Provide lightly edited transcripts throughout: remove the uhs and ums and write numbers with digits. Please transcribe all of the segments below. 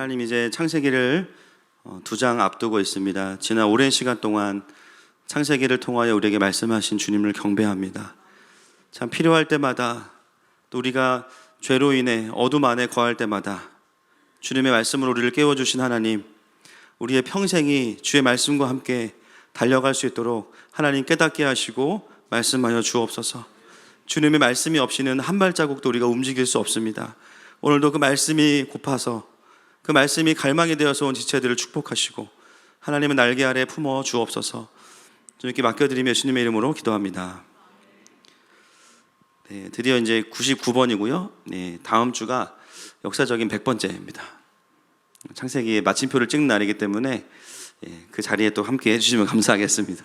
하나님 이제 창세기를 2장 앞두고 있습니다. 지난 오랜 시간 동안 창세기를 통하여 우리에게 말씀하신 주님을 경배합니다. 참 필요할 때마다 또 우리가 죄로 인해 어둠 안에 거할 때마다 주님의 말씀으로 우리를 깨워주신 하나님, 우리의 평생이 주의 말씀과 함께 달려갈 수 있도록 하나님 깨닫게 하시고 말씀하여 주옵소서. 주님의 말씀이 없이는 한 발자국도 우리가 움직일 수 없습니다. 오늘도 그 말씀이 고파서 그 말씀이 갈망이 되어서 온 지체들을 축복하시고 하나님의 날개 아래 품어 주옵소서. 주님께 맡겨드리며 주님의 이름으로 기도합니다. 네, 드디어 이제 99번이고요. 네, 다음 주가 역사적인 100번째입니다. 창세기의 마침표를 찍는 날이기 때문에 그 자리에 또 함께 해주시면 감사하겠습니다.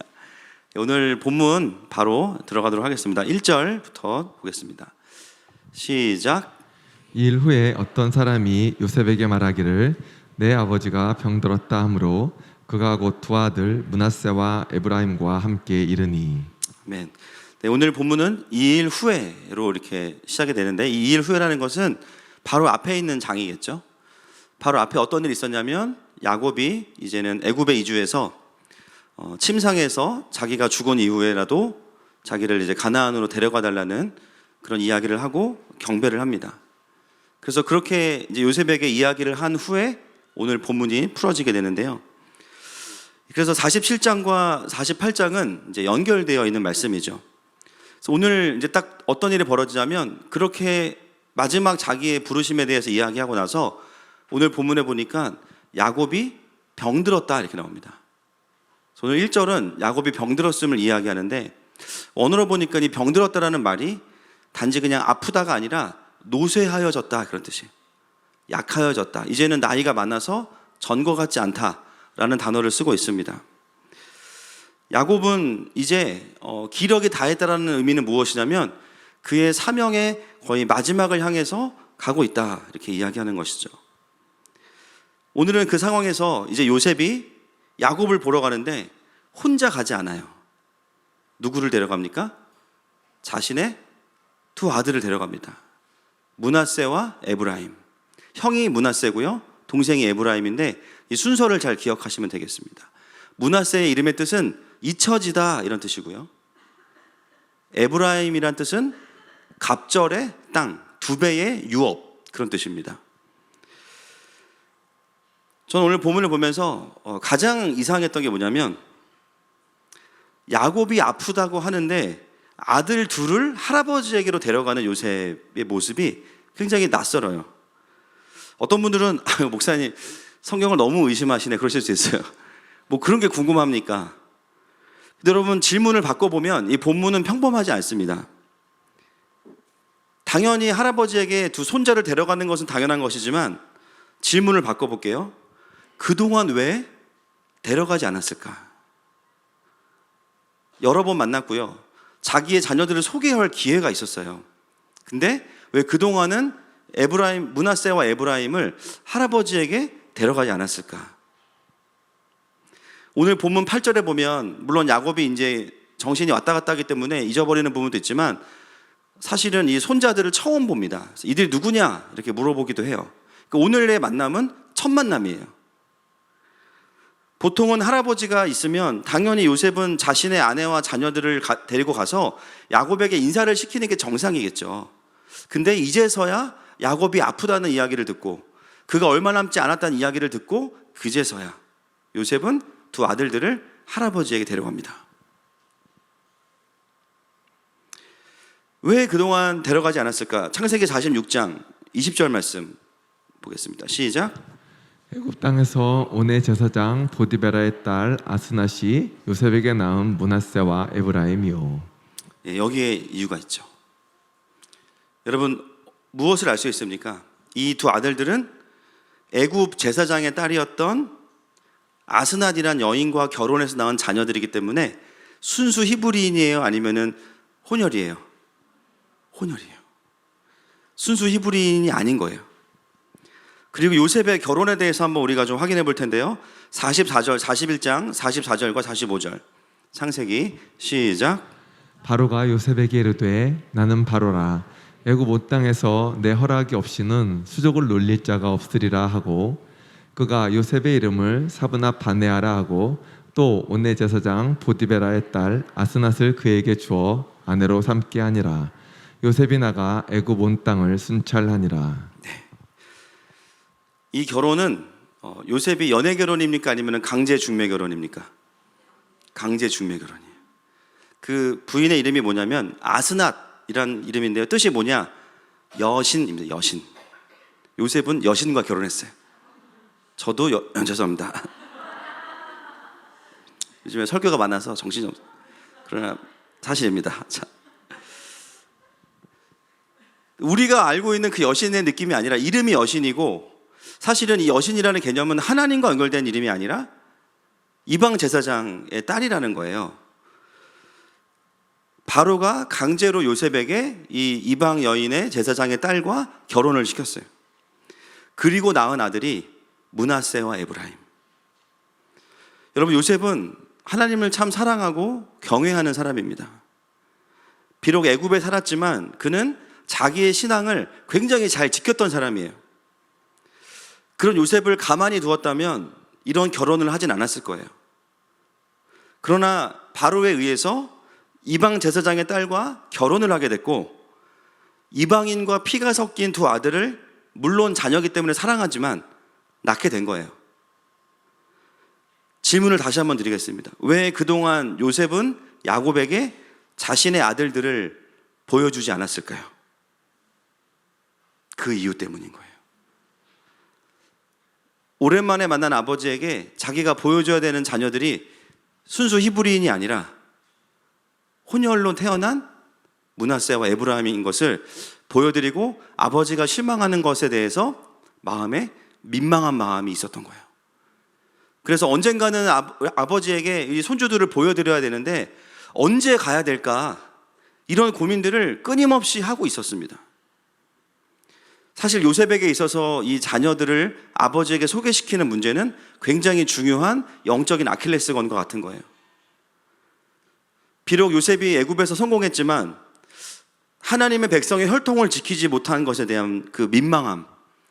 오늘 본문 바로 들어가도록 하겠습니다. 1절부터 보겠습니다. 시작. 이 일 후에 어떤 사람이 요셉에게 말하기를 내 아버지가 병들었다 하므로 그가 곧 두 아들 므낫세와 에브라임과 함께 이르니. 아멘. 네, 오늘 본문은 이 일 후에로 이렇게 시작이 되는데, 이 일 후에라는 것은 바로 앞에 있는 장이겠죠. 바로 앞에 어떤 일이 있었냐면 야곱이 이제는 애굽에 이주해서 침상에서 자기가 죽은 이후에라도 자기를 이제 가나안으로 데려가 달라는 그런 이야기를 하고 경배를 합니다. 그래서 그렇게 이제 요셉에게 이야기를 한 후에 오늘 본문이 풀어지게 되는데요. 그래서 47장과 48장은 이제 연결되어 있는 말씀이죠. 그래서 오늘 이제 딱 어떤 일이 벌어지냐면 그렇게 마지막 자기의 부르심에 대해서 이야기하고 나서 오늘 본문에 보니까 야곱이 병들었다 이렇게 나옵니다. 오늘 1절은 야곱이 병들었음을 이야기하는데 언어로 보니까 이 병들었다라는 말이 단지 그냥 아프다가 아니라 노쇠하여졌다 그런 뜻이에요. 약하여졌다. 이제는 나이가 많아서 전거 같지 않다라는 단어를 쓰고 있습니다. 야곱은 이제 기력이 다했다라는 의미는 무엇이냐면 그의 사명의 거의 마지막을 향해서 가고 있다 이렇게 이야기하는 것이죠. 오늘은 그 상황에서 이제 요셉이 야곱을 보러 가는데 혼자 가지 않아요. 누구를 데려갑니까? 자신의 두 아들을 데려갑니다. 므낫세와 에브라임. 형이 므낫세고요, 동생이 에브라임인데 이 순서를 잘 기억하시면 되겠습니다. 므낫세의 이름의 뜻은 잊혀지다 이런 뜻이고요, 에브라임이란 뜻은 갑절의 땅, 두 배의 유업 그런 뜻입니다. 저는 오늘 본문을 보면서 가장 이상했던 게 뭐냐면 야곱이 아프다고 하는데 아들 둘을 할아버지에게로 데려가는 요셉의 모습이 굉장히 낯설어요. 어떤 분들은 목사님 성경을 너무 의심하시네 그러실 수 있어요. 뭐 그런 게 궁금합니까? 근데 여러분 질문을 바꿔보면 이 본문은 평범하지 않습니다. 당연히 할아버지에게 두 손자를 데려가는 것은 당연한 것이지만 질문을 바꿔볼게요. 그동안 왜 데려가지 않았을까? 여러 번 만났고요, 자기의 자녀들을 소개할 기회가 있었어요. 근데 왜 그동안은 므낫세와 에브라임을 할아버지에게 데려가지 않았을까? 오늘 본문 8절에 보면 물론 야곱이 이제 정신이 왔다 갔다 하기 때문에 잊어버리는 부분도 있지만 사실은 이 손자들을 처음 봅니다. 이들이 누구냐 이렇게 물어보기도 해요. 그러니까 오늘의 만남은 첫 만남이에요. 보통은 할아버지가 있으면 당연히 요셉은 자신의 아내와 자녀들을 데리고 가서 야곱에게 인사를 시키는 게 정상이겠죠. 근데 이제서야 야곱이 아프다는 이야기를 듣고 그가 얼마 남지 않았다는 이야기를 듣고 그제서야 요셉은 두 아들들을 할아버지에게 데려갑니다. 왜 그동안 데려가지 않았을까? 창세기 46장 20절 말씀 보겠습니다. 시작. 애굽 땅에서 온의 제사장 보디베라의 딸 아스낫이 요셉에게 낳은 므낫세와 에브라임이요. 여기에 이유가 있죠. 여러분 무엇을 알 수 있습니까? 이 두 아들들은 애굽 제사장의 딸이었던 아스낫이란 여인과 결혼해서 낳은 자녀들이기 때문에 순수 히브리인이에요? 아니면은 혼혈이에요? 혼혈이에요. 순수 히브리인이 아닌 거예요. 그리고 요셉의 결혼에 대해서 한번 우리가 좀 확인해 볼 텐데요. 44절, 41장 44절과 45절 창세기 시작. 바로가 요셉에게 이르되 나는 바로라 애굽 온 땅에서 내 허락이 없이는 수족을 놀릴 자가 없으리라 하고 그가 요셉의 이름을 사브나 바네아라 하고 또 온내 제사장 보디베라의 딸 아스낫을 그에게 주어 아내로 삼게 하니라. 요셉이 나가 애굽 온 땅을 순찰하니라. 이 결혼은 요셉이 연애 결혼입니까? 아니면 강제 중매 결혼입니까? 강제 중매 결혼이에요. 그 부인의 이름이 뭐냐면 아스낫이란 이름인데요. 뜻이 뭐냐? 여신입니다. 여신. 요셉은 여신과 결혼했어요. 저도 죄송합니다. 요즘에 설교가 많아서 정신이 없어요. 그러나 사실입니다. 자, 우리가 알고 있는 그 여신의 느낌이 아니라 이름이 여신이고, 사실은 이 여신이라는 개념은 하나님과 연결된 이름이 아니라 이방 제사장의 딸이라는 거예요. 바로가 강제로 요셉에게 이 이방 여인의 제사장의 딸과 결혼을 시켰어요. 그리고 낳은 아들이 므낫세와 에브라임. 여러분, 요셉은 하나님을 참 사랑하고 경외하는 사람입니다. 비록 애굽에 살았지만 그는 자기의 신앙을 굉장히 잘 지켰던 사람이에요. 그런 요셉을 가만히 두었다면 이런 결혼을 하진 않았을 거예요. 그러나 바로에 의해서 이방 제사장의 딸과 결혼을 하게 됐고, 이방인과 피가 섞인 두 아들을 물론 자녀이기 때문에 사랑하지만 낳게 된 거예요. 질문을 다시 한번 드리겠습니다. 왜 그동안 요셉은 야곱에게 자신의 아들들을 보여주지 않았을까요? 그 이유 때문인 거예요. 오랜만에 만난 아버지에게 자기가 보여줘야 되는 자녀들이 순수 히브리인이 아니라 혼혈로 태어난 므낫세와 에브라임인 것을 보여드리고, 아버지가 실망하는 것에 대해서 마음에 민망한 마음이 있었던 거예요. 그래서 언젠가는 아버지에게 이 손주들을 보여드려야 되는데 언제 가야 될까, 이런 고민들을 끊임없이 하고 있었습니다. 사실 요셉에게 있어서 이 자녀들을 아버지에게 소개시키는 문제는 굉장히 중요한 영적인 아킬레스건과 같은 거예요. 비록 요셉이 애굽에서 성공했지만 하나님의 백성의 혈통을 지키지 못한 것에 대한 그 민망함,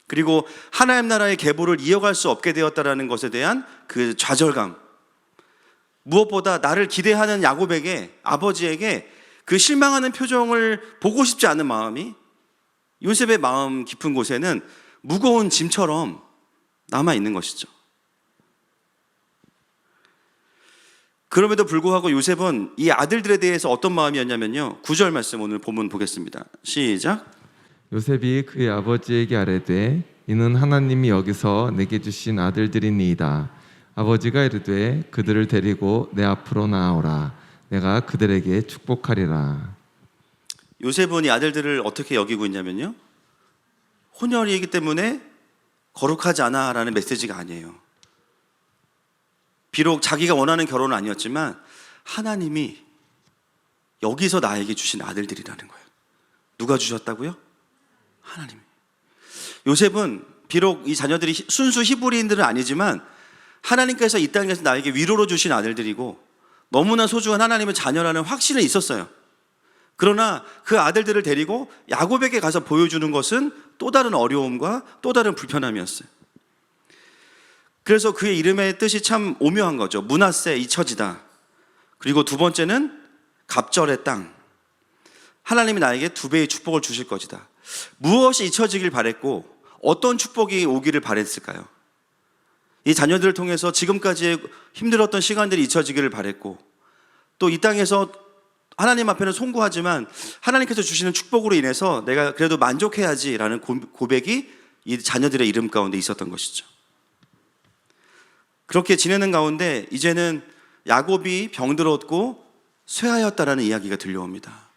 그리고 하나님 나라의 계보를 이어갈 수 없게 되었다는 것에 대한 그 좌절감, 무엇보다 나를 기대하는 야곱에게, 아버지에게 그 실망하는 표정을 보고 싶지 않은 마음이 요셉의 마음 깊은 곳에는 무거운 짐처럼 남아 있는 것이죠. 그럼에도 불구하고 요셉은 이 아들들에 대해서 어떤 마음이었냐면요, 9절 말씀 오늘 본문 보겠습니다. 시작. 요셉이 그의 아버지에게 아뢰되 이는 하나님이 여기서 내게 주신 아들들이니이다. 아버지가 이르되 그들을 데리고 내 앞으로 나아오라. 내가 그들에게 축복하리라. 요셉은 이 아들들을 어떻게 여기고 있냐면요, 혼혈이기 때문에 거룩하지 않아 라는 메시지가 아니에요. 비록 자기가 원하는 결혼은 아니었지만 하나님이 여기서 나에게 주신 아들들이라는 거예요. 누가 주셨다고요? 하나님이. 요셉은 비록 이 자녀들이 순수 히브리인들은 아니지만 하나님께서 이 땅에서 나에게 위로로 주신 아들들이고 너무나 소중한 하나님의 자녀라는 확신은 있었어요. 그러나 그 아들들을 데리고 야곱에게 가서 보여주는 것은 또 다른 어려움과 또 다른 불편함이었어요. 그래서 그의 이름의 뜻이 참 오묘한 거죠. 므낫세, 잊혀지다. 그리고 두 번째는 갑절의 땅. 하나님이 나에게 두 배의 축복을 주실 것이다. 무엇이 잊혀지길 바랬고 어떤 축복이 오기를 바랬을까요? 이 자녀들을 통해서 지금까지 힘들었던 시간들이 잊혀지기를 바랬고, 또 이 땅에서 하나님 앞에는 송구하지만 하나님께서 주시는 축복으로 인해서 내가 그래도 만족해야지라는 고백이 이 자녀들의 이름 가운데 있었던 것이죠. 그렇게 지내는 가운데 이제는 야곱이 병들었고 쇠하였다라는 이야기가 들려옵니다.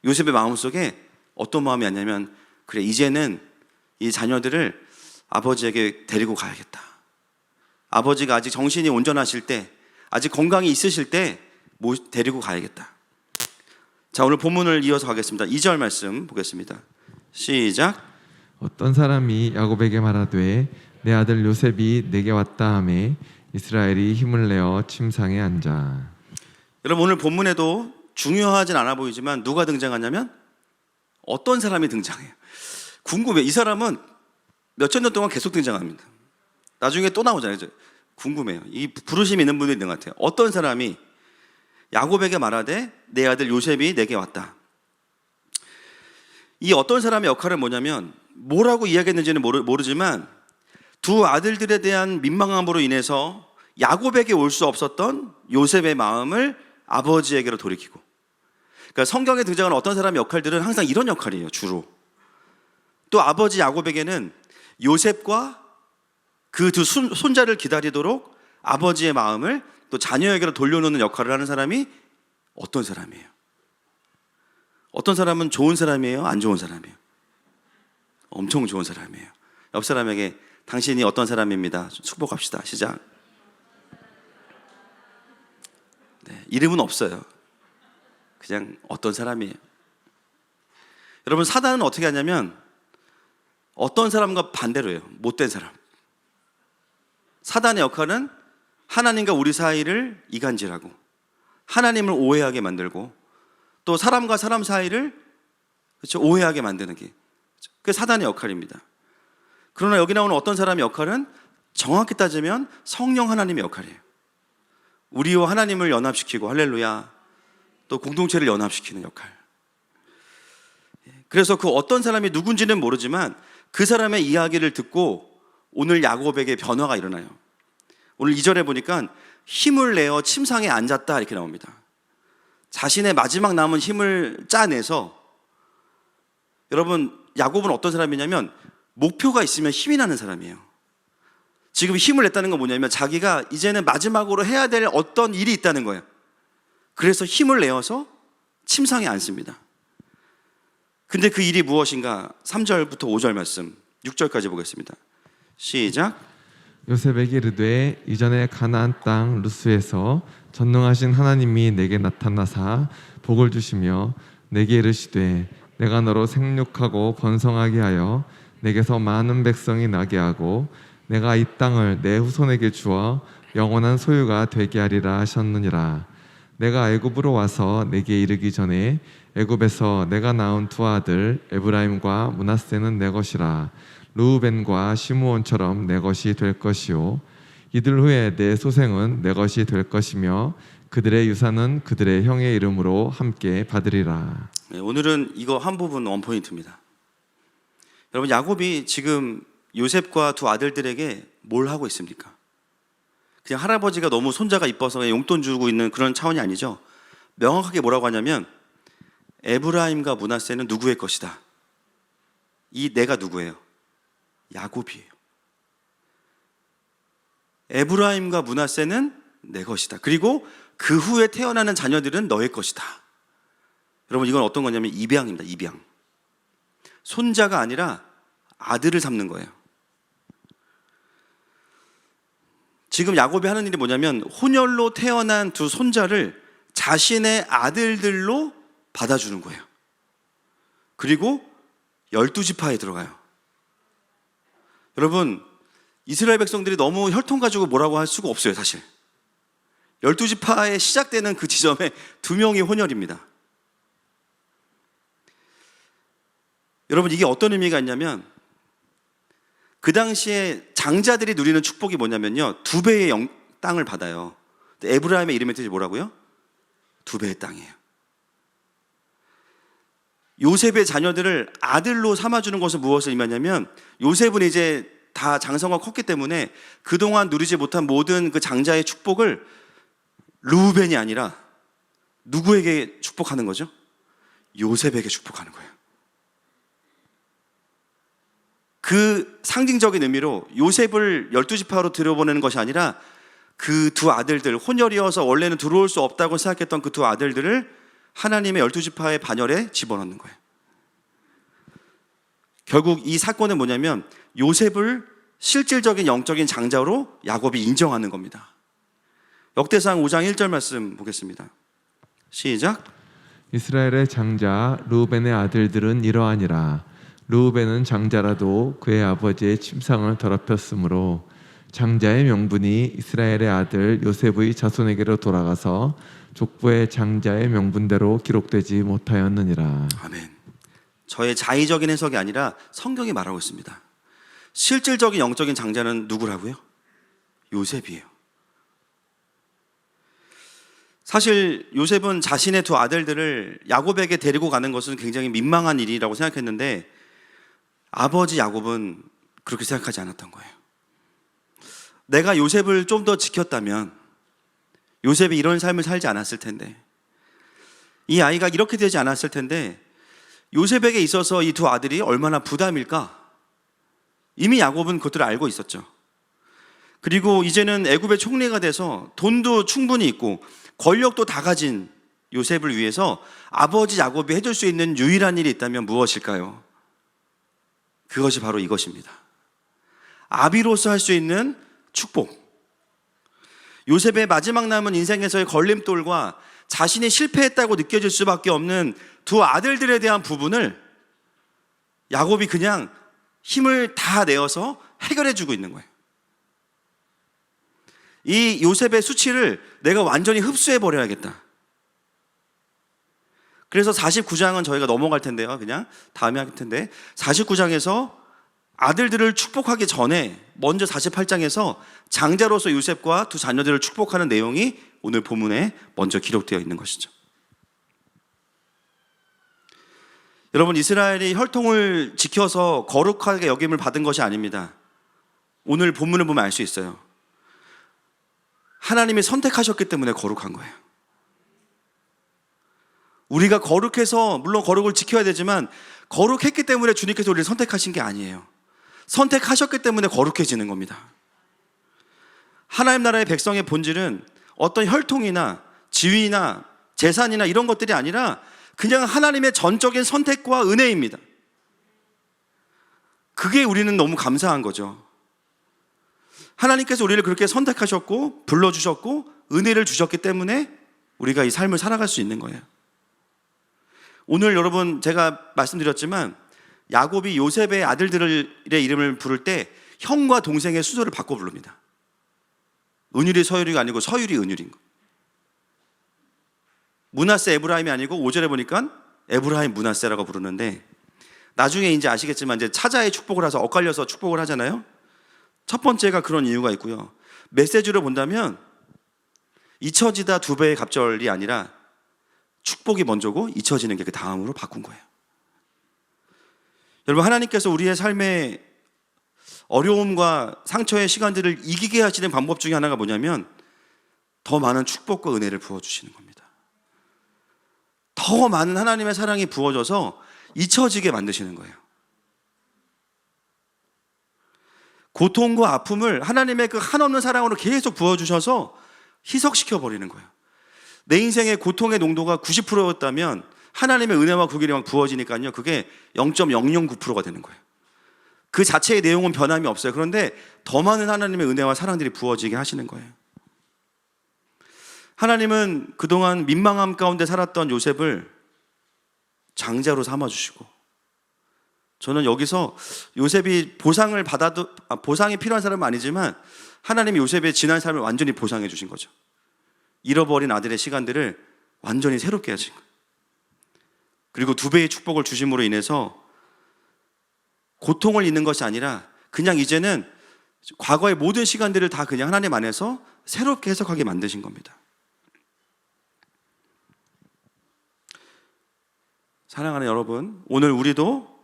요셉의 마음속에 어떤 마음이었냐면, 그래, 이제는 이 자녀들을 아버지에게 데리고 가야겠다. 아버지가 아직 정신이 온전하실 때, 아직 건강이 있으실 때 데리고 가야겠다. 자, 오늘 본문을 이어서 가겠습니다. 2절 말씀 보겠습니다. 시작. 어떤 사람이 야곱에게 말하되 내 아들 요셉이 내게 왔다 하매 이스라엘이 힘을 내어 침상에 앉아. 여러분, 오늘 본문에도 중요하진 않아 보이지만 누가 등장하냐면 어떤 사람이 등장해요. 궁금해. 이 사람은 몇천 년 동안 계속 등장합니다. 나중에 또 나오잖아요. 궁금해요. 이 부르심이 있는 분들이 있는 것 같아요. 어떤 사람이 야곱에게 말하되 내 아들 요셉이 내게 왔다. 이 어떤 사람의 역할은 뭐냐면 뭐라고 이야기했는지는 모르지만 두 아들들에 대한 민망함으로 인해서 야곱에게 올 수 없었던 요셉의 마음을 아버지에게로 돌이키고, 그러니까 성경에 등장하는 어떤 사람의 역할들은 항상 이런 역할이에요. 주로 또 아버지 야곱에게는 요셉과 그 두 손자를 기다리도록 아버지의 마음을 또 자녀에게로 돌려놓는 역할을 하는 사람이 어떤 사람이에요? 어떤 사람은 좋은 사람이에요? 안 좋은 사람이에요? 엄청 좋은 사람이에요. 옆 사람에게 당신이 어떤 사람입니다. 축복합시다. 시작. 네, 이름은 없어요. 그냥 어떤 사람이에요. 여러분, 사단은 어떻게 하냐면 어떤 사람과 반대로 해요. 못된 사람. 사단의 역할은 하나님과 우리 사이를 이간질하고 하나님을 오해하게 만들고 또 사람과 사람 사이를 그렇죠? 오해하게 만드는 게 그게 사단의 역할입니다. 그러나 여기 나오는 어떤 사람의 역할은 정확히 따지면 성령 하나님의 역할이에요. 우리와 하나님을 연합시키고 할렐루야, 또 공동체를 연합시키는 역할. 그래서 그 어떤 사람이 누군지는 모르지만 그 사람의 이야기를 듣고 오늘 야곱에게 변화가 일어나요. 오늘 2절에 보니까 힘을 내어 침상에 앉았다 이렇게 나옵니다. 자신의 마지막 남은 힘을 짜내서, 여러분 야곱은 어떤 사람이냐면 목표가 있으면 힘이 나는 사람이에요. 지금 힘을 냈다는 건 뭐냐면 자기가 이제는 마지막으로 해야 될 어떤 일이 있다는 거예요. 그래서 힘을 내어서 침상에 앉습니다. 근데 그 일이 무엇인가? 3절부터 5절 말씀 6절까지 보겠습니다. 시작. 요셉에게 이르되 이전에 가나안 땅 루스에서 전능하신 하나님이 내게 나타나사 복을 주시며 내게 이르시되 내가 너로 생육하고 번성하게 하여 내게서 많은 백성이 나게 하고 내가 이 땅을 내 후손에게 주어 영원한 소유가 되게 하리라 하셨느니라. 내가 애굽으로 와서 내게 이르기 전에 애굽에서 내가 낳은 두 아들 에브라임과 므낫세는 내 것이라. 르우벤과 시므온처럼 내 것이 될 것이요 이들 후에 내 소생은 내 것이 될 것이며 그들의 유산은 그들의 형의 이름으로 함께 받으리라. 네, 오늘은 이거 한 부분 원포인트입니다. 여러분, 야곱이 지금 요셉과 두 아들들에게 뭘 하고 있습니까? 그냥 할아버지가 너무 손자가 이뻐서 용돈 주고 있는 그런 차원이 아니죠. 명확하게 뭐라고 하냐면 에브라임과 므낫세는 누구의 것이다. 이 내가 누구예요? 야곱이에요. 에브라임과 므낫세는 내 것이다. 그리고 그 후에 태어나는 자녀들은 너의 것이다. 여러분, 이건 어떤 거냐면 입양입니다. 입양. 손자가 아니라 아들을 삼는 거예요. 지금 야곱이 하는 일이 뭐냐면 혼혈로 태어난 두 손자를 자신의 아들들로 받아주는 거예요. 그리고 12지파에 들어가요. 여러분, 이스라엘 백성들이 너무 혈통 가지고 뭐라고 할 수가 없어요. 사실 12지파에 시작되는 그 지점에 두 명이 혼혈입니다. 여러분, 이게 어떤 의미가 있냐면 그 당시에 장자들이 누리는 축복이 뭐냐면요, 두 배의 땅을 받아요. 에브라임의 이름의 뜻이 뭐라고요? 두 배의 땅이에요. 요셉의 자녀들을 아들로 삼아주는 것은 무엇을 의미하냐면 요셉은 이제 다 장성하고 컸기 때문에 그동안 누리지 못한 모든 그 장자의 축복을 르우벤이 아니라 누구에게 축복하는 거죠? 요셉에게 축복하는 거예요. 그 상징적인 의미로 요셉을 12지파로 들여보내는 것이 아니라 그 두 아들들, 혼혈이어서 원래는 들어올 수 없다고 생각했던 그 두 아들들을 하나님의 12지파의 반열에 집어넣는 거예요. 결국 이 사건은 뭐냐면 요셉을 실질적인 영적인 장자로 야곱이 인정하는 겁니다. 역대상 5장 1절 말씀 보겠습니다. 시작. 이스라엘의 장자 르우벤의 아들들은 이러하니라. 르우벤은 장자라도 그의 아버지의 침상을 더럽혔으므로 장자의 명분이 이스라엘의 아들 요셉의 자손에게로 돌아가서 족보의 장자의 명분대로 기록되지 못하였느니라. 아멘. 저의 자의적인 해석이 아니라 성경이 말하고 있습니다. 실질적인 영적인 장자는 누구라고요? 요셉이에요. 사실 요셉은 자신의 두 아들들을 야곱에게 데리고 가는 것은 굉장히 민망한 일이라고 생각했는데 아버지 야곱은 그렇게 생각하지 않았던 거예요. 내가 요셉을 좀 더 지켰다면 요셉이 이런 삶을 살지 않았을 텐데, 이 아이가 이렇게 되지 않았을 텐데, 요셉에게 있어서 이 두 아들이 얼마나 부담일까? 이미 야곱은 그것들을 알고 있었죠. 그리고 이제는 애굽의 총리가 돼서 돈도 충분히 있고 권력도 다 가진 요셉을 위해서 아버지 야곱이 해줄 수 있는 유일한 일이 있다면 무엇일까요? 그것이 바로 이것입니다. 아비로서 할 수 있는 축복. 요셉의 마지막 남은 인생에서의 걸림돌과 자신이 실패했다고 느껴질 수밖에 없는 두 아들들에 대한 부분을 야곱이 그냥 힘을 다 내어서 해결해 주고 있는 거예요. 이 요셉의 수치를 내가 완전히 흡수해 버려야겠다. 그래서 49장은 저희가 넘어갈 텐데요. 그냥 다음에 할 텐데 49장에서 아들들을 축복하기 전에 먼저 48장에서 장자로서 요셉과 두 자녀들을 축복하는 내용이 오늘 본문에 먼저 기록되어 있는 것이죠. 여러분, 이스라엘이 혈통을 지켜서 거룩하게 여김을 받은 것이 아닙니다. 오늘 본문을 보면 알 수 있어요. 하나님이 선택하셨기 때문에 거룩한 거예요. 우리가 거룩해서 물론 거룩을 지켜야 되지만 거룩했기 때문에 주님께서 우리를 선택하신 게 아니에요. 선택하셨기 때문에 거룩해지는 겁니다. 하나님 나라의 백성의 본질은 어떤 혈통이나 지위나 재산이나 이런 것들이 아니라 그냥 하나님의 전적인 선택과 은혜입니다. 그게 우리는 너무 감사한 거죠. 하나님께서 우리를 그렇게 선택하셨고 불러주셨고 은혜를 주셨기 때문에 우리가 이 삶을 살아갈 수 있는 거예요. 오늘 여러분 제가 말씀드렸지만 야곱이 요셉의 아들들의 이름을 부를 때 형과 동생의 순서를 바꿔 부릅니다. 은율이 서율이가 아니고 서율이 은율인 거. 므낫세 에브라임이 아니고 5절에 보니까 에브라임 므낫세라고 부르는데 나중에 이제 아시겠지만 이제 차자의 축복을 해서 엇갈려서 축복을 하잖아요. 첫 번째가 그런 이유가 있고요. 메시지로 본다면 잊혀지다 두 배의 갑절이 아니라 축복이 먼저고 잊혀지는 게 그 다음으로 바꾼 거예요. 여러분, 하나님께서 우리의 삶의 어려움과 상처의 시간들을 이기게 하시는 방법 중에 하나가 뭐냐면 더 많은 축복과 은혜를 부어주시는 겁니다. 더 많은 하나님의 사랑이 부어져서 잊혀지게 만드시는 거예요. 고통과 아픔을 하나님의 그 한없는 사랑으로 계속 부어주셔서 희석시켜 버리는 거예요. 내 인생의 고통의 농도가 90%였다면 하나님의 은혜와 구길이 막 부어지니까요, 그게 0.009%가 되는 거예요. 그 자체의 내용은 변함이 없어요. 그런데 더 많은 하나님의 은혜와 사랑들이 부어지게 하시는 거예요. 하나님은 그동안 민망함 가운데 살았던 요셉을 장자로 삼아주시고, 저는 여기서 요셉이 보상이 필요한 사람은 아니지만 하나님이 요셉의 지난 삶을 완전히 보상해 주신 거죠. 잃어버린 아들의 시간들을 완전히 새롭게 하신 거예요. 그리고 두 배의 축복을 주심으로 인해서 고통을 잊는 것이 아니라 그냥 이제는 과거의 모든 시간들을 다 그냥 하나님 안에서 새롭게 해석하게 만드신 겁니다. 사랑하는 여러분, 오늘 우리도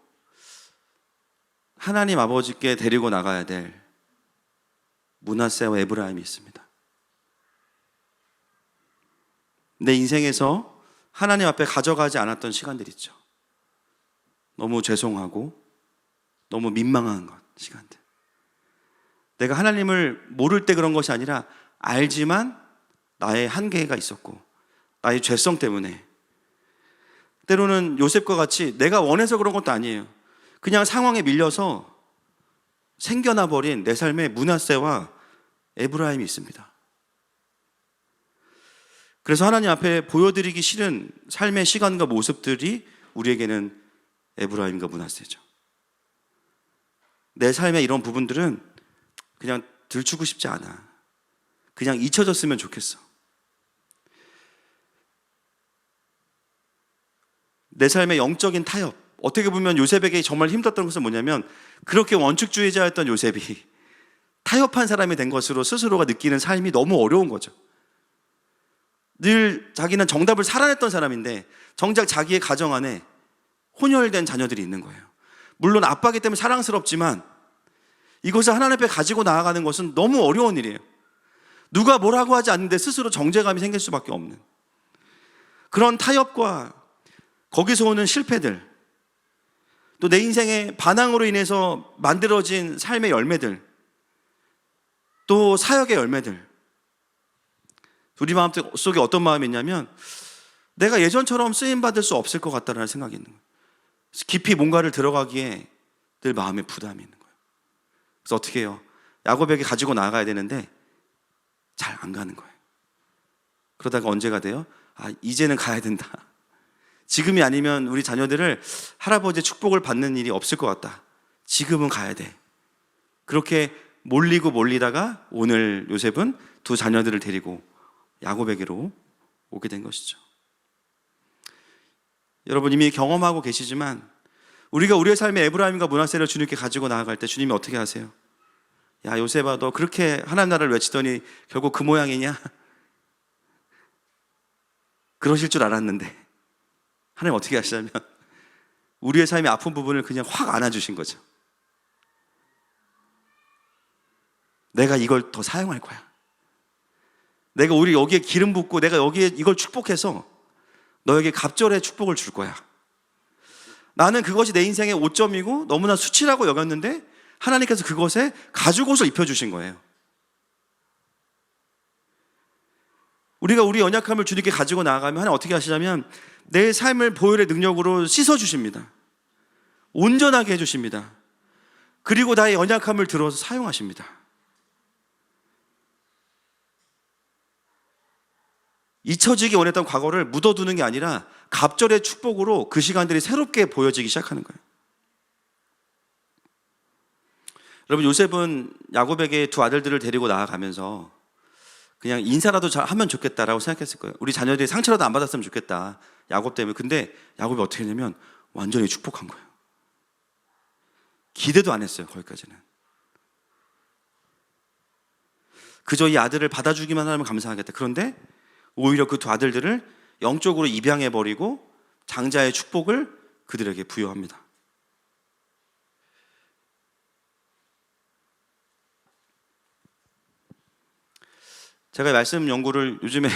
하나님 아버지께 데리고 나가야 될 므낫세와 에브라임이 있습니다. 내 인생에서 하나님 앞에 가져가지 않았던 시간들 있죠. 너무 죄송하고 너무 민망한 시간들. 내가 하나님을 모를 때 그런 것이 아니라 알지만 나의 한계가 있었고 나의 죄성 때문에, 때로는 요셉과 같이 내가 원해서 그런 것도 아니에요. 그냥 상황에 밀려서 생겨나 버린 내 삶에 므낫세와 에브라임이 있습니다. 그래서 하나님 앞에 보여드리기 싫은 삶의 시간과 모습들이 우리에게는 에브라임과 므낫세죠. 내 삶의 이런 부분들은 그냥 들추고 싶지 않아. 그냥 잊혀졌으면 좋겠어. 내 삶의 영적인 타협, 어떻게 보면 요셉에게 정말 힘들었던 것은 뭐냐면 그렇게 원칙주의자였던 요셉이 타협한 사람이 된 것으로 스스로가 느끼는 삶이 너무 어려운 거죠. 늘 자기는 정답을 살아냈던 사람인데 정작 자기의 가정 안에 혼혈된 자녀들이 있는 거예요. 물론 아빠기 때문에 사랑스럽지만 이것을 하나님 앞에 가지고 나아가는 것은 너무 어려운 일이에요. 누가 뭐라고 하지 않는데 스스로 정죄감이 생길 수밖에 없는 그런 타협과 거기서 오는 실패들, 또 내 인생의 반항으로 인해서 만들어진 삶의 열매들, 또 사역의 열매들, 우리 마음 속에 어떤 마음이 있냐면 내가 예전처럼 쓰임받을 수 없을 것 같다는 생각이 있는 거예요. 깊이 뭔가를 들어가기에 늘 마음에 부담이 있는 거예요. 그래서 어떻게 해요? 야곱에게 가지고 나가야 되는데 잘 안 가는 거예요. 그러다가 언제가 돼요? 이제는 가야 된다. 지금이 아니면 우리 자녀들을 할아버지의 축복을 받는 일이 없을 것 같다. 지금은 가야 돼. 그렇게 몰리다가 오늘 요셉은 두 자녀들을 데리고 야곱에게로 오게 된 것이죠. 여러분 이미 경험하고 계시지만 우리가 우리의 삶의 에브라임과 므낫세를 주님께 가지고 나아갈 때 주님이 어떻게 하세요? 야 요셉아, 너 그렇게 하나님 나라를 외치더니 결국 그 모양이냐? 그러실 줄 알았는데 하나님 어떻게 하시냐면 우리의 삶의 아픈 부분을 그냥 확 안아주신 거죠. 내가 이걸 더 사용할 거야. 내가 우리 여기에 기름 붓고 내가 여기에 이걸 축복해서 너에게 갑절의 축복을 줄 거야. 나는 그것이 내 인생의 오점이고 너무나 수치라고 여겼는데 하나님께서 그것에 가죽옷을 입혀주신 거예요. 우리가 우리 연약함을 주님께 가지고 나아가면 하나님 어떻게 하시냐면 내 삶을 보혈의 능력으로 씻어주십니다. 온전하게 해주십니다. 그리고 나의 연약함을 들어서 사용하십니다. 잊혀지기 원했던 과거를 묻어두는 게 아니라 갑절의 축복으로 그 시간들이 새롭게 보여지기 시작하는 거예요. 여러분 요셉은 야곱에게 두 아들들을 데리고 나아가면서 그냥 인사라도 잘 하면 좋겠다라고 생각했을 거예요. 우리 자녀들이 상처라도 안 받았으면 좋겠다, 야곱 때문에. 근데 야곱이 어떻게 했냐면 완전히 축복한 거예요. 기대도 안 했어요. 거기까지는 그저 이 아들을 받아주기만 하면 감사하겠다. 그런데 오히려 그 두 아들들을 영적으로 입양해버리고 장자의 축복을 그들에게 부여합니다. 제가 말씀 연구를 요즘에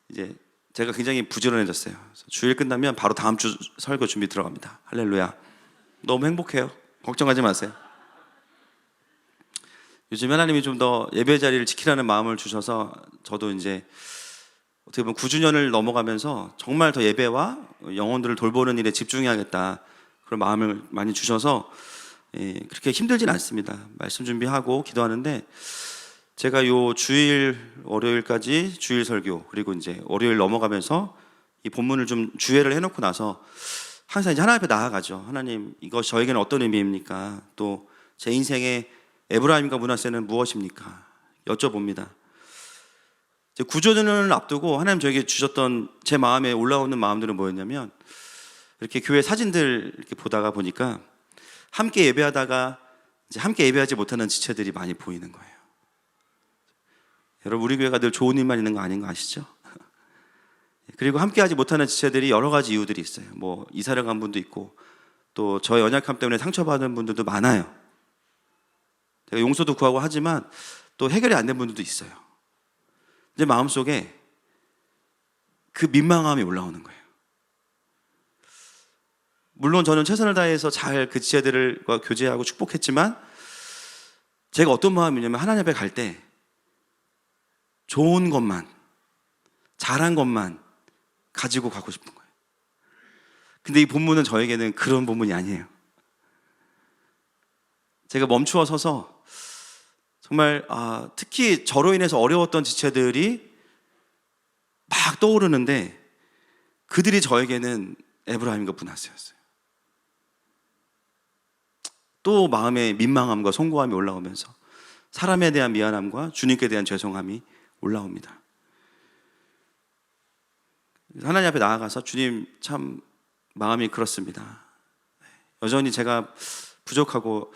이제 제가 굉장히 부지런해졌어요. 주일 끝나면 바로 다음 주 설교 준비 들어갑니다. 할렐루야. 너무 행복해요. 걱정하지 마세요. 요즘 하나님이 좀 더 예배 자리를 지키라는 마음을 주셔서 저도 이제 어떻게 보면 9주년을 넘어가면서 정말 더 예배와 영혼들을 돌보는 일에 집중해야겠다, 그런 마음을 많이 주셔서 그렇게 힘들진 않습니다. 말씀 준비하고 기도하는데 제가 요 주일 월요일까지 주일 설교, 그리고 이제 월요일 넘어가면서 이 본문을 좀 주회를 해놓고 나서 항상 이제 하나님 앞에 나아가죠. 하나님, 이것이 저에게는 어떤 의미입니까? 또 제 인생의 에브라임과 므낫세는 무엇입니까? 여쭤봅니다. 이제 9주년을 앞두고 하나님 저에게 주셨던 제 마음에 올라오는 마음들은 뭐였냐면, 이렇게 교회 사진들 이렇게 보다가 보니까 함께 예배하다가 이제 함께 예배하지 못하는 지체들이 많이 보이는 거예요. 여러분, 우리 교회가 늘 좋은 일만 있는 거 아닌 거 아시죠? 그리고 함께하지 못하는 지체들이 여러 가지 이유들이 있어요. 뭐 이사를 간 분도 있고, 또 저의 연약함 때문에 상처받은 분들도 많아요. 제가 용서도 구하고 하지만 또 해결이 안 된 분들도 있어요. 이제 마음속에 그 민망함이 올라오는 거예요. 물론 저는 최선을 다해서 잘 그 지체들과 교제하고 축복했지만, 제가 어떤 마음이냐면 하나님 앞에 갈 때 좋은 것만, 잘한 것만 가지고 가고 싶은 거예요. 근데 이 본문은 저에게는 그런 본문이 아니에요. 제가 멈추어 서서 정말 특히 저로 인해서 어려웠던 지체들이 막 떠오르는데, 그들이 저에게는 에브라임과 므낫세였어요. 또 마음에 민망함과 송구함이 올라오면서 사람에 대한 미안함과 주님께 대한 죄송함이 올라옵니다. 하나님 앞에 나아가서 주님, 참 마음이 그렇습니다. 여전히 제가 부족하고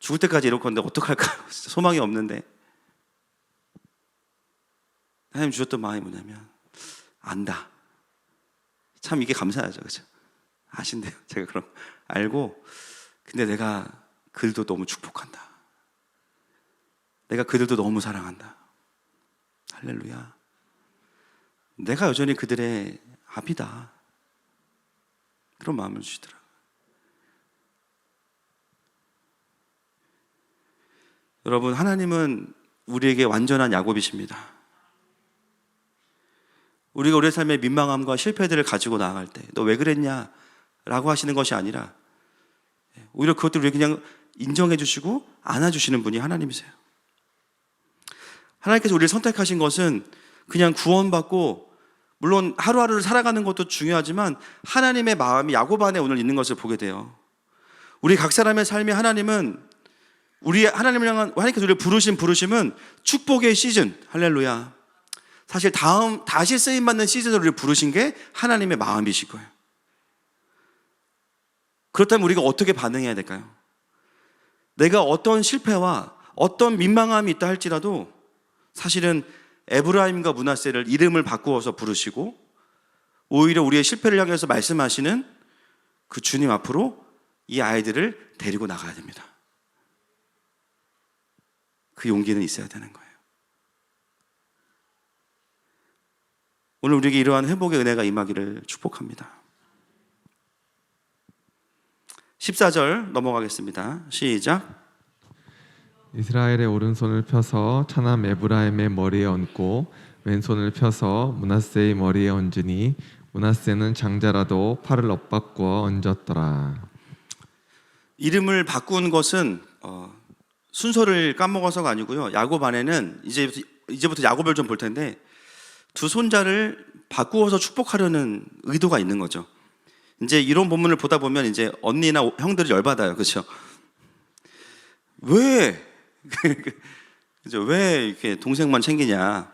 죽을 때까지 이럴 건데 어떡할까? 진짜 소망이 없는데. 하나님 주셨던 마음이 뭐냐면 안다. 참 이게 감사하죠, 그렇죠? 아신대요. 제가 그럼 알고, 근데 내가 그들도 너무 축복한다. 내가 그들도 너무 사랑한다. 할렐루야. 내가 여전히 그들의 아비다. 그런 마음을 주시더라고요. 여러분, 하나님은 우리에게 완전한 야곱이십니다. 우리가 우리의 삶의 민망함과 실패들을 가지고 나아갈 때 너 왜 그랬냐? 라고 하시는 것이 아니라 오히려 그것들을 그냥 인정해 주시고 안아주시는 분이 하나님이세요. 하나님께서 우리를 선택하신 것은 그냥 구원받고, 물론 하루하루를 살아가는 것도 중요하지만 하나님의 마음이 야곱 안에 오늘 있는 것을 보게 돼요. 우리 각 사람의 삶에 하나님은 하나님을 향한, 하나님께서 우리를 부르신 부르심은 축복의 시즌, 할렐루야. 사실 다시 쓰임받는 시즌으로 우리를 부르신 게 하나님의 마음이실 거예요. 그렇다면 우리가 어떻게 반응해야 될까요? 내가 어떤 실패와 어떤 민망함이 있다 할지라도 사실은 에브라임과 므낫세를 이름을 바꾸어서 부르시고 오히려 우리의 실패를 향해서 말씀하시는 그 주님 앞으로 이 아이들을 데리고 나가야 됩니다. 그 용기는 있어야 되는 거예요. 오늘 우리에게 이러한 회복의 은혜가 임하기를 축복합니다. 14절 넘어가겠습니다. 시작. 이스라엘의 오른손을 펴서 차남 에브라임의 머리에 얹고 왼손을 펴서 므낫세의 머리에 얹으니 므낫세는 장자라도 팔을 엇바꾸어 얹었더라. 이름을 바꾼 것은 순서를 까먹어서가 아니고요. 야곱 안에는 이제부터 야곱을 좀 볼 텐데 두 손자를 바꾸어서 축복하려는 의도가 있는 거죠. 이제 이런 본문을 보다 보면 이제 언니나 형들이 열받아요. 그렇죠? 왜 이렇게 동생만 챙기냐?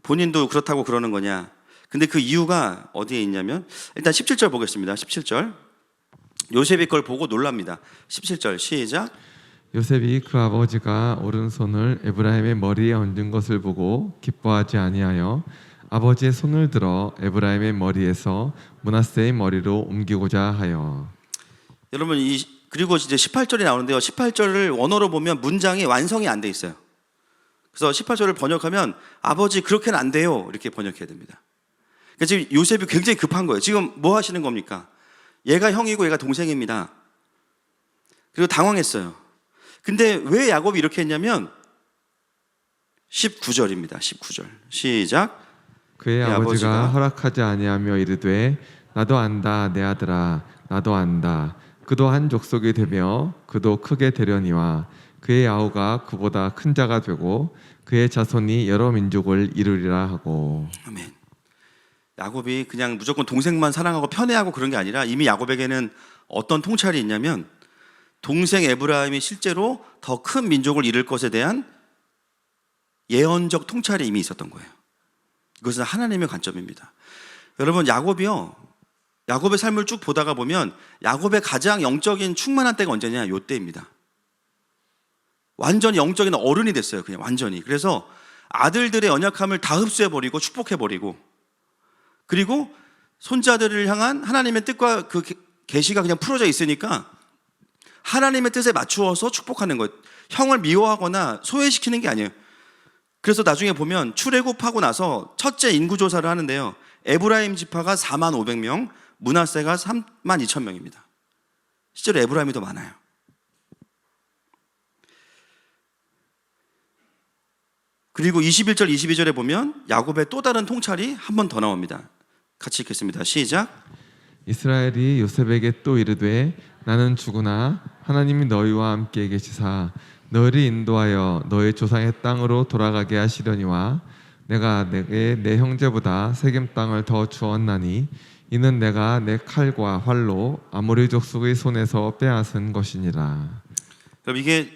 본인도 그렇다고 그러는 거냐? 근데 그 이유가 어디에 있냐면 일단 17절 보겠습니다. 17절. 요셉이 그걸 보고 놀랍니다. 17절 시작. 요셉이 그 아버지가 오른손을 에브라임의 머리에 얹은 것을 보고 기뻐하지 아니하여 아버지의 손을 들어 에브라임의 머리에서 므낫세의 머리로 옮기고자 하여. 여러분 그리고 이제 18절이 나오는데요. 18절을 원어로 보면 문장이 완성이 안 돼 있어요. 그래서 18절을 번역하면 아버지 그렇게는 안 돼요. 이렇게 번역해야 됩니다. 그러니까 지금 요셉이 굉장히 급한 거예요. 지금 뭐 하시는 겁니까? 얘가 형이고 얘가 동생입니다. 그리고 당황했어요. 근데 왜 야곱이 이렇게 했냐면 19절입니다. 19절 시작. 그의 아버지가 허락하지 아니하며 이르되 나도 안다 내 아들아 나도 안다. 그도 한 족속이 되며 그도 크게 되려니와 그의 아우가 그보다 큰 자가 되고 그의 자손이 여러 민족을 이루리라 하고. 아멘. 야곱이 그냥 무조건 동생만 사랑하고 편애하고 그런 게 아니라 이미 야곱에게는 어떤 통찰이 있냐면 동생 에브라임이 실제로 더 큰 민족을 이룰 것에 대한 예언적 통찰이 이미 있었던 거예요. 이것은 하나님의 관점입니다. 여러분 야곱의 삶을 쭉 보다가 보면 야곱의 가장 영적인 충만한 때가 언제냐? 이때입니다. 완전히 영적인 어른이 됐어요. 그냥 완전히. 그래서 아들들의 연약함을 다 흡수해버리고 축복해버리고 그리고 손자들을 향한 하나님의 뜻과 그 계시가 그냥 풀어져 있으니까 하나님의 뜻에 맞추어서 축복하는 것. 형을 미워하거나 소외시키는 게 아니에요. 그래서 나중에 보면 출애굽하고 나서 첫째 인구조사를 하는데요. 에브라임 지파가 45,000명, 므낫세가 32,000명입니다. 실제로 에브라임이 더 많아요. 그리고 21절, 22절에 보면 야곱의 또 다른 통찰이 한 번 더 나옵니다. 같이 읽겠습니다. 시작. 이스라엘이 요셉에게 또 이르되 나는 죽으나 하나님이 너희와 함께 계시사 너희를 인도하여 너희 조상의 땅으로 돌아가게 하시려니와 내가 내게 내 형제보다 세겜 땅을 더 주었나니 이는 내가 내 칼과 활로 아모리 족속의 손에서 빼앗은 것이니라. 그럼 이게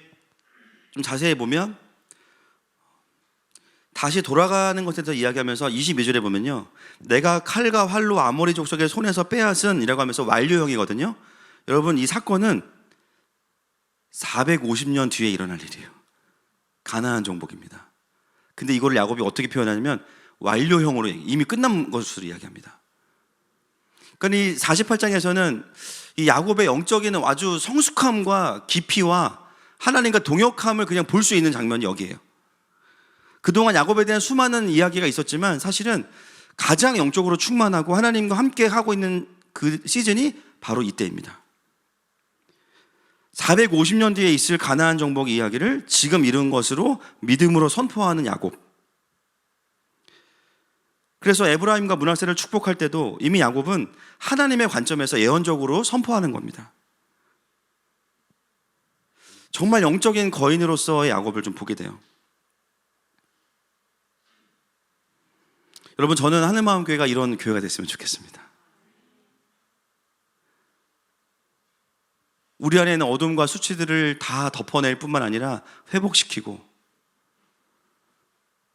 좀 자세히 보면 다시 돌아가는 것에 대해서 이야기하면서 22절에 보면요, 내가 칼과 활로 아모리 족속의 손에서 빼앗은 이라고 하면서 완료형이거든요. 여러분 이 사건은 450년 뒤에 일어날 일이에요. 가나안 정복입니다. 근데 이거를 야곱이 어떻게 표현하냐면 완료형으로 이미 끝난 것으로 이야기합니다. 그러니까 이 48장에서는 이 야곱의 영적인 아주 성숙함과 깊이와 하나님과 동역함을 그냥 볼 수 있는 장면이 여기예요. 그동안 야곱에 대한 수많은 이야기가 있었지만 사실은 가장 영적으로 충만하고 하나님과 함께 하고 있는 그 시즌이 바로 이때입니다. 450년 뒤에 있을 가나안 정복 이야기를 지금 이룬 것으로 믿음으로 선포하는 야곱. 그래서 에브라임과 므낫세를 축복할 때도 이미 야곱은 하나님의 관점에서 예언적으로 선포하는 겁니다. 정말 영적인 거인으로서의 야곱을 좀 보게 돼요. 여러분, 저는 하늘마음교회가 이런 교회가 됐으면 좋겠습니다. 우리 안에 있는 어둠과 수치들을 다 덮어낼 뿐만 아니라 회복시키고,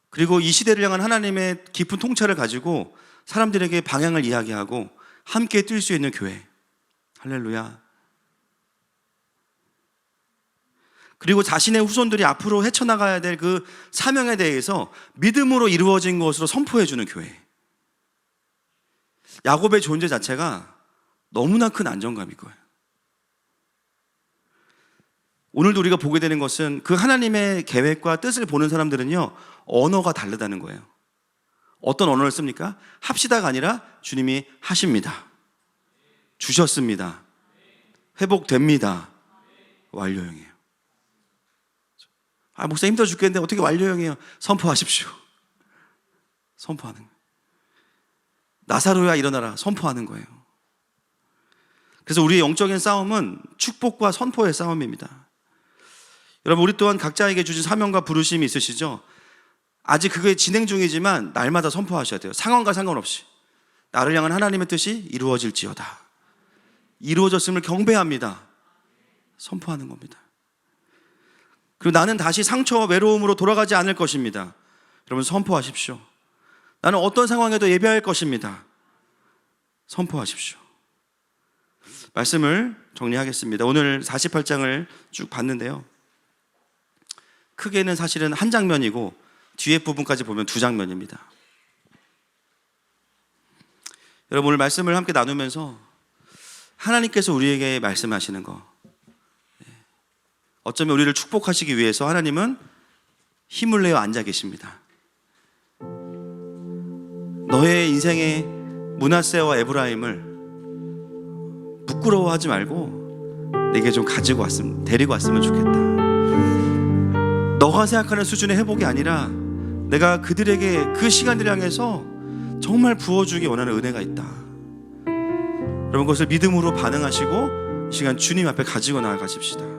그리고 이 시대를 향한 하나님의 깊은 통찰을 가지고 사람들에게 방향을 이야기하고 함께 뛸 수 있는 교회. 할렐루야. 그리고 자신의 후손들이 앞으로 헤쳐나가야 될 그 사명에 대해서 믿음으로 이루어진 것으로 선포해주는 교회. 야곱의 존재 자체가 너무나 큰 안정감일 거예요. 오늘도 우리가 보게 되는 것은 그 하나님의 계획과 뜻을 보는 사람들은요, 언어가 다르다는 거예요. 어떤 언어를 씁니까? 합시다가 아니라 주님이 하십니다. 주셨습니다. 회복됩니다. 완료형이에요. 목사 힘들어 죽겠는데 어떻게 완료형이에요? 선포하십시오. 선포하는 거예요. 나사로야 일어나라. 선포하는 거예요. 그래서 우리의 영적인 싸움은 축복과 선포의 싸움입니다. 여러분, 우리 또한 각자에게 주신 사명과 부르심이 있으시죠? 아직 그게 진행 중이지만 날마다 선포하셔야 돼요. 상황과 상관없이 나를 향한 하나님의 뜻이 이루어질지어다. 이루어졌음을 경배합니다. 선포하는 겁니다. 그리고 나는 다시 상처와 외로움으로 돌아가지 않을 것입니다. 여러분, 선포하십시오. 나는 어떤 상황에도 예배할 것입니다. 선포하십시오. 말씀을 정리하겠습니다. 오늘 48장을 쭉 봤는데요, 크게는 사실은 한 장면이고 뒤에 부분까지 보면 두 장면입니다. 여러분, 오늘 말씀을 함께 나누면서 하나님께서 우리에게 말씀하시는 거, 어쩌면 우리를 축복하시기 위해서 하나님은 힘을 내어 앉아 계십니다. 너의 인생의 므낫세와 에브라임을 부끄러워하지 말고 내게 좀 데리고 왔으면 좋겠다. 너가 생각하는 수준의 회복이 아니라 내가 그들에게 그 시간들을 향해서 정말 부어주기 원하는 은혜가 있다. 여러분, 그것을 믿음으로 반응하시고 이 시간 주님 앞에 가지고 나아가십시다.